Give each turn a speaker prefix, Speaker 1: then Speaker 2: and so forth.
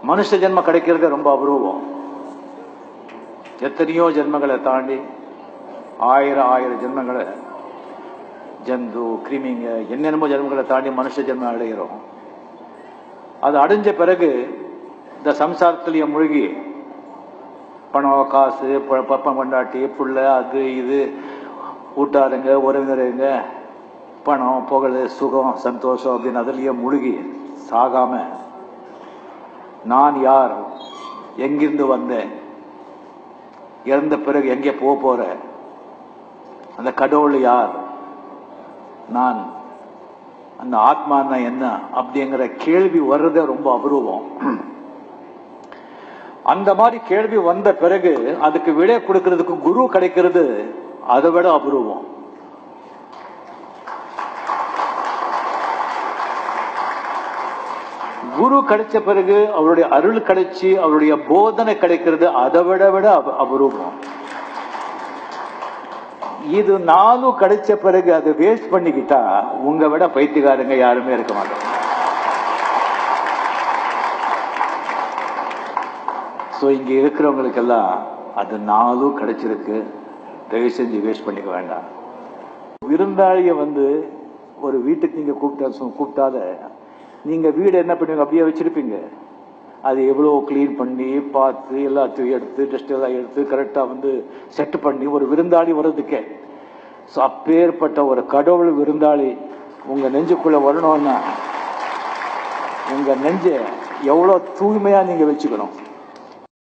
Speaker 1: மனுஷ ஜென்மம் கிடைக்கிறது ரொம்ப அபூர்வம். எத்தனையோ ஜென்மங்களை தாண்டி ஆயிரம் ஜென்மங்களை, ஜந்து கிருமிங்க என்னென்னமோ ஜென்மங்களை தாண்டி மனுஷ ஜென்மம் அடைகிறோம். அது அடைஞ்ச பிறகு இந்த சம்சாரத்திலேயே மூழ்கி பணம், காசு, பப்பம், கொண்டாட்டி, புள்ள, அது இது, கூட்டாருங்க, உறவினருங்க, பணம், புகழ், சுகம், சந்தோஷம் அப்படின்னு அதுலயே மூழ்கி சாகாம நான் யார், எங்கிருந்து வந்தேன், இறந்த பிறகு எங்கே போற, அந்த கடவுள் யார், நான் அந்த ஆத்மானா என்ன அப்படிங்கிற கேள்வி வர்றதே ரொம்ப அபூர்வம். அந்த மாதிரி கேள்வி வந்த பிறகு அதுக்கு விடை கொடுக்கிறதுக்கு குரு கிடைக்கிறது அதை விட அபூர்வம். குரு கிடைச்ச பிறகு அவருடைய அருள் கிடைச்சி அவருடைய போதனை கிடைக்கிறது அதை விட அபூர்வம். இது 4 கிடைச்ச பிறகு அதை வேஸ்ட் பண்ணிக்கிட்டா உங்க விட பைத்தியக்காரங்க யாருமே இருக்க மாட்டாங்க. இங்க இருக்கிறவங்களுக்கெல்லாம் அது 4 கிடைச்சிருக்கு. தயவு செஞ்சு வேஸ்ட் பண்ணிக்க வேண்டாம். விருந்தாளிய ஒரு வீட்டுக்கு நீங்க கூப்பிட்டாத நீங்க வீடு என்ன பண்ணுவீங்க, அப்படியே வச்சிருப்பீங்க. அது எவ்வளோ கிளீன் பண்ணி பார்த்து எல்லாத்தையும் எடுத்து டஸ்ட் எல்லாம் எடுத்து கரெக்டா செட் பண்ணி ஒரு விருந்தாளி வர்றதுக்கே. அப்பேற்பட்ட ஒரு கடவுள் விருந்தாளி உங்க நெஞ்சுக்குள்ள வரணும்னா உங்க நெஞ்ச எவ்வளோ தூய்மையா நீங்க வச்சுக்கணும்.